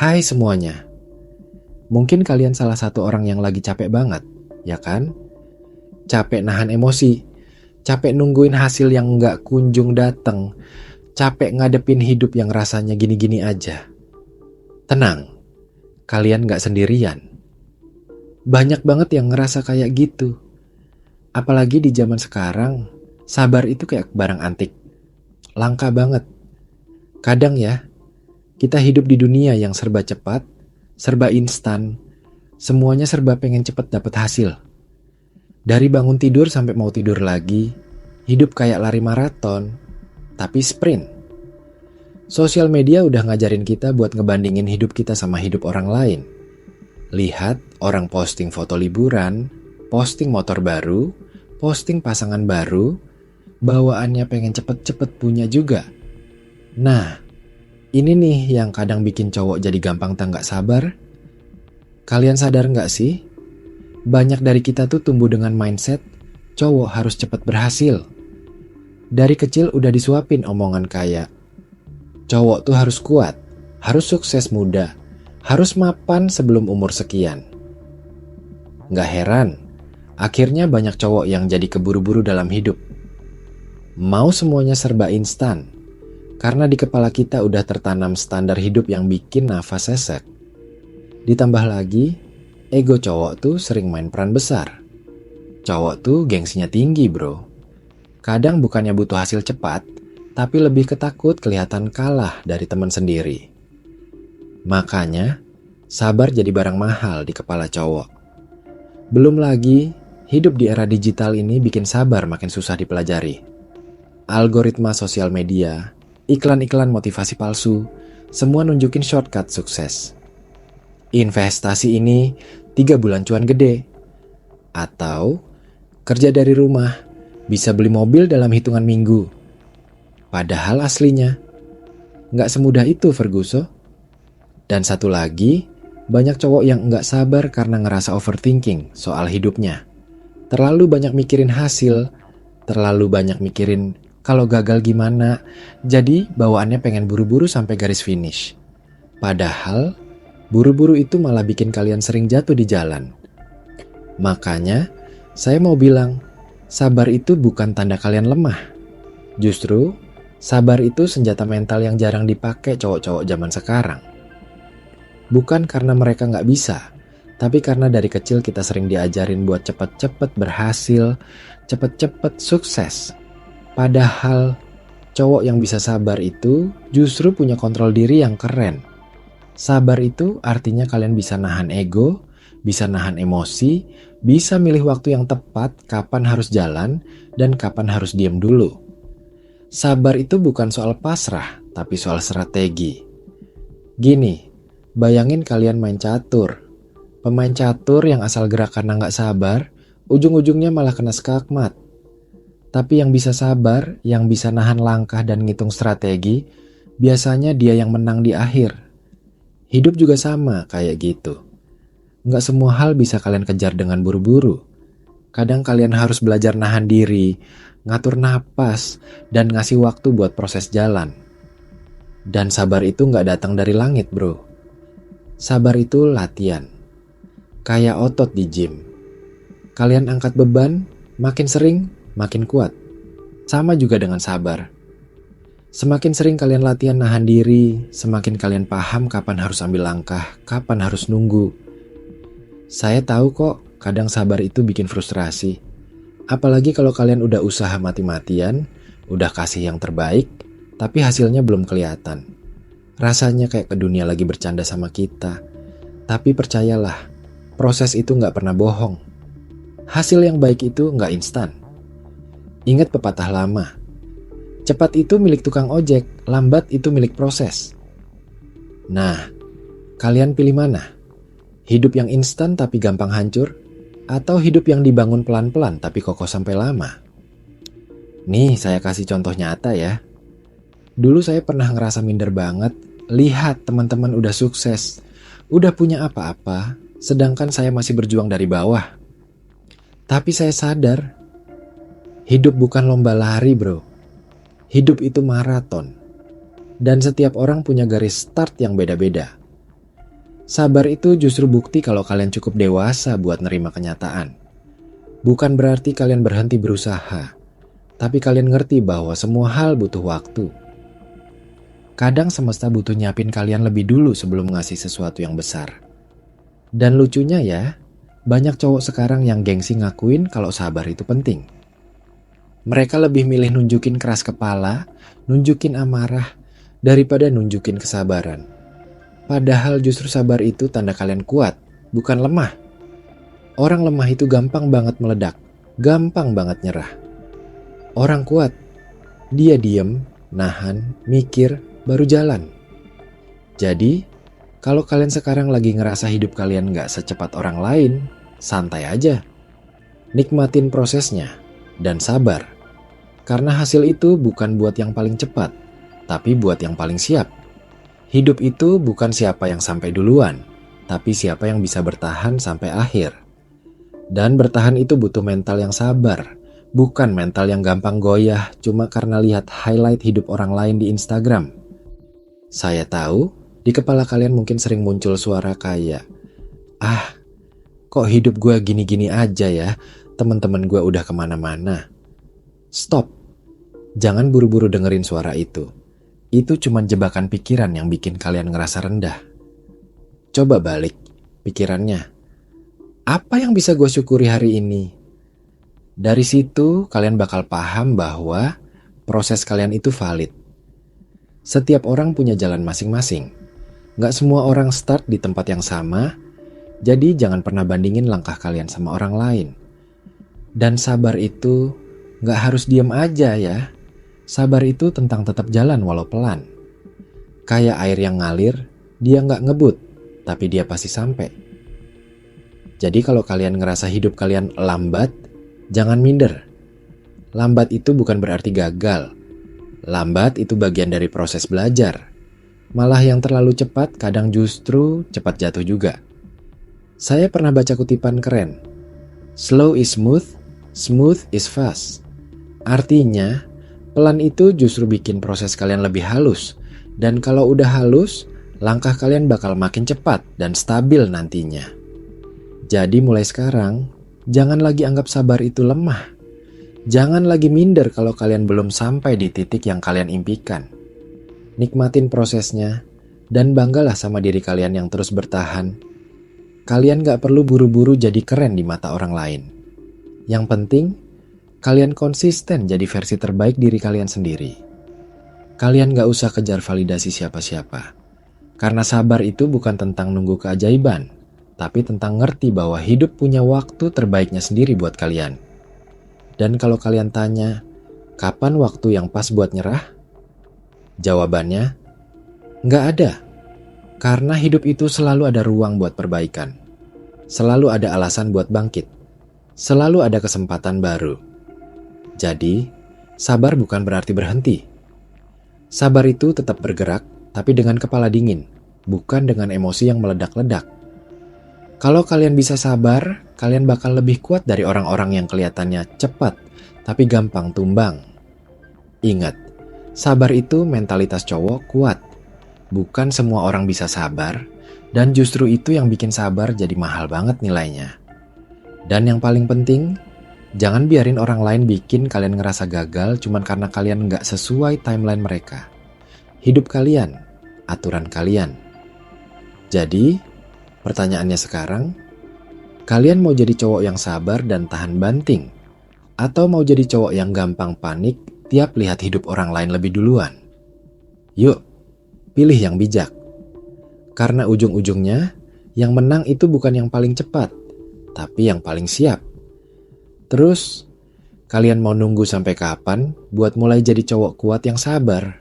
Hai semuanya, mungkin kalian salah satu orang yang lagi capek banget, ya kan? Capek nahan emosi, capek nungguin hasil yang nggak kunjung dateng, capek ngadepin hidup yang rasanya gini-gini aja. Tenang, kalian nggak sendirian. Banyak banget yang ngerasa kayak gitu. Apalagi di zaman sekarang, sabar itu kayak barang antik. Langka banget. Kadang ya, kita hidup di dunia yang serba cepat, serba instan, semuanya serba pengen cepet dapet hasil. Dari bangun tidur sampai mau tidur lagi, hidup kayak lari maraton, tapi sprint. Sosial media udah ngajarin kita buat ngebandingin hidup kita sama hidup orang lain. Lihat orang posting foto liburan, posting motor baru, posting pasangan baru, bawaannya pengen cepet-cepet punya juga. Nah, ini nih yang kadang bikin cowok jadi gampang tanggak sabar. Kalian sadar gak sih? Banyak dari kita tuh tumbuh dengan mindset cowok harus cepat berhasil. Dari kecil udah disuapin omongan kayak cowok tuh harus kuat, harus sukses muda, harus mapan sebelum umur sekian. Gak heran, akhirnya banyak cowok yang jadi keburu-buru dalam hidup. Mau semuanya serba instan, karena di kepala kita udah tertanam standar hidup yang bikin nafas sesek. Ditambah lagi, ego cowok tuh sering main peran besar. Cowok tuh gengsinya tinggi bro. Kadang bukannya butuh hasil cepat, tapi lebih ketakut kelihatan kalah dari teman sendiri. Makanya, sabar jadi barang mahal di kepala cowok. Belum lagi, hidup di era digital ini bikin sabar makin susah dipelajari. Algoritma sosial media, iklan-iklan motivasi palsu, semua nunjukin shortcut sukses. Investasi ini 3 bulan cuan gede. Atau kerja dari rumah, bisa beli mobil dalam hitungan minggu. Padahal aslinya, nggak semudah itu Ferguson. Dan satu lagi, banyak cowok yang nggak sabar karena ngerasa overthinking soal hidupnya. Terlalu banyak mikirin hasil, terlalu banyak mikirin kalau gagal gimana, jadi bawaannya pengen buru-buru sampai garis finish. Padahal, buru-buru itu malah bikin kalian sering jatuh di jalan. Makanya, saya mau bilang, sabar itu bukan tanda kalian lemah. Justru, sabar itu senjata mental yang jarang dipakai cowok-cowok zaman sekarang. Bukan karena mereka nggak bisa, tapi karena dari kecil kita sering diajarin buat cepet-cepet berhasil, cepet-cepet sukses. Padahal cowok yang bisa sabar itu justru punya kontrol diri yang keren. Sabar itu artinya kalian bisa nahan ego, bisa nahan emosi, bisa milih waktu yang tepat kapan harus jalan dan kapan harus diam dulu. Sabar itu bukan soal pasrah, tapi soal strategi. Gini, bayangin kalian main catur. Pemain catur yang asal gerak karena nggak sabar, ujung-ujungnya malah kena skakmat. Tapi yang bisa sabar, yang bisa nahan langkah dan ngitung strategi, biasanya dia yang menang di akhir. Hidup juga sama kayak gitu. Nggak semua hal bisa kalian kejar dengan buru-buru. Kadang kalian harus belajar nahan diri, ngatur napas, dan ngasih waktu buat proses jalan. Dan sabar itu nggak datang dari langit bro. Sabar itu latihan. Kayak otot di gym. Kalian angkat beban, makin sering, makin kuat. Sama juga dengan sabar. Semakin sering kalian latihan nahan diri, semakin kalian paham kapan harus ambil langkah, kapan harus nunggu. Saya tahu kok, kadang sabar itu bikin frustrasi. Apalagi kalau kalian udah usaha mati-matian, udah kasih yang terbaik, tapi hasilnya belum kelihatan. Rasanya kayak ke dunia lagi bercanda sama kita. Tapi percayalah, proses itu gak pernah bohong. Hasil yang baik itu gak instan. Ingat pepatah lama, cepat itu milik tukang ojek, lambat itu milik proses. Nah, kalian pilih mana? Hidup yang instan tapi gampang hancur? Atau hidup yang dibangun pelan-pelan tapi kokoh sampai lama? Nih, saya kasih contoh nyata ya. Dulu saya pernah ngerasa minder banget, lihat teman-teman udah sukses, udah punya apa-apa, sedangkan saya masih berjuang dari bawah. Tapi saya sadar, hidup bukan lomba lari bro. Hidup itu maraton. Dan setiap orang punya garis start yang beda-beda. Sabar itu justru bukti kalau kalian cukup dewasa buat nerima kenyataan. Bukan berarti kalian berhenti berusaha, tapi kalian ngerti bahwa semua hal butuh waktu. Kadang semesta butuh nyiapin kalian lebih dulu sebelum ngasih sesuatu yang besar. Dan lucunya ya, banyak cowok sekarang yang gengsi ngakuin kalau sabar itu penting. Mereka lebih milih nunjukin keras kepala, nunjukin amarah, daripada nunjukin kesabaran. Padahal justru sabar itu tanda kalian kuat, bukan lemah. Orang lemah itu gampang banget meledak, gampang banget nyerah. Orang kuat, dia diem, nahan, mikir, baru jalan. Jadi, kalau kalian sekarang lagi ngerasa hidup kalian gak secepat orang lain, santai aja. Nikmatin prosesnya, dan sabar. Karena hasil itu bukan buat yang paling cepat, tapi buat yang paling siap. Hidup itu bukan siapa yang sampai duluan, tapi siapa yang bisa bertahan sampai akhir. Dan bertahan itu butuh mental yang sabar, bukan mental yang gampang goyah cuma karena lihat highlight hidup orang lain di Instagram. Saya tahu, di kepala kalian mungkin sering muncul suara kayak, kok hidup gue gini-gini aja ya, teman-teman gue udah kemana-mana. Stop, jangan buru-buru dengerin suara itu. Itu cuma jebakan pikiran yang bikin kalian ngerasa rendah. Coba balik pikirannya. Apa yang bisa gue syukuri hari ini? Dari situ kalian bakal paham bahwa proses kalian itu valid. Setiap orang punya jalan masing-masing. Gak semua orang start di tempat yang sama, jadi jangan pernah bandingin langkah kalian sama orang lain. Dan sabar itu gak harus diam aja ya. Sabar itu tentang tetap jalan walau pelan. Kayak air yang ngalir, dia nggak ngebut, tapi dia pasti sampai. Jadi kalau kalian ngerasa hidup kalian lambat, jangan minder. Lambat itu bukan berarti gagal. Lambat itu bagian dari proses belajar. Malah yang terlalu cepat kadang justru cepat jatuh juga. Saya pernah baca kutipan keren. Slow is smooth, smooth is fast. Artinya, pelan itu justru bikin proses kalian lebih halus. Dan kalau udah halus, langkah kalian bakal makin cepat dan stabil nantinya. Jadi mulai sekarang, jangan lagi anggap sabar itu lemah. Jangan lagi minder kalau kalian belum sampai di titik yang kalian impikan. Nikmatin prosesnya, dan banggalah sama diri kalian yang terus bertahan. Kalian gak perlu buru-buru jadi keren di mata orang lain. Yang penting, kalian konsisten jadi versi terbaik diri kalian sendiri. Kalian gak usah kejar validasi siapa-siapa. Karena sabar itu bukan tentang nunggu keajaiban, tapi tentang ngerti bahwa hidup punya waktu terbaiknya sendiri buat kalian. Dan kalau kalian tanya, kapan waktu yang pas buat nyerah? Jawabannya, gak ada. Karena hidup itu selalu ada ruang buat perbaikan. Selalu ada alasan buat bangkit. Selalu ada kesempatan baru. Jadi, sabar bukan berarti berhenti. Sabar itu tetap bergerak, tapi dengan kepala dingin, bukan dengan emosi yang meledak-ledak. Kalau kalian bisa sabar, kalian bakal lebih kuat dari orang-orang yang kelihatannya cepat, tapi gampang tumbang. Ingat, sabar itu mentalitas cowok kuat. Bukan semua orang bisa sabar, dan justru itu yang bikin sabar jadi mahal banget nilainya. Dan yang paling penting, jangan biarin orang lain bikin kalian ngerasa gagal cuman karena kalian nggak sesuai timeline mereka. Hidup kalian, aturan kalian. Jadi, pertanyaannya sekarang, kalian mau jadi cowok yang sabar dan tahan banting? Atau mau jadi cowok yang gampang panik tiap lihat hidup orang lain lebih duluan? Yuk, pilih yang bijak. Karena ujung-ujungnya, yang menang itu bukan yang paling cepat, tapi yang paling siap. Terus, kalian mau nunggu sampai kapan buat mulai jadi cowok kuat yang sabar?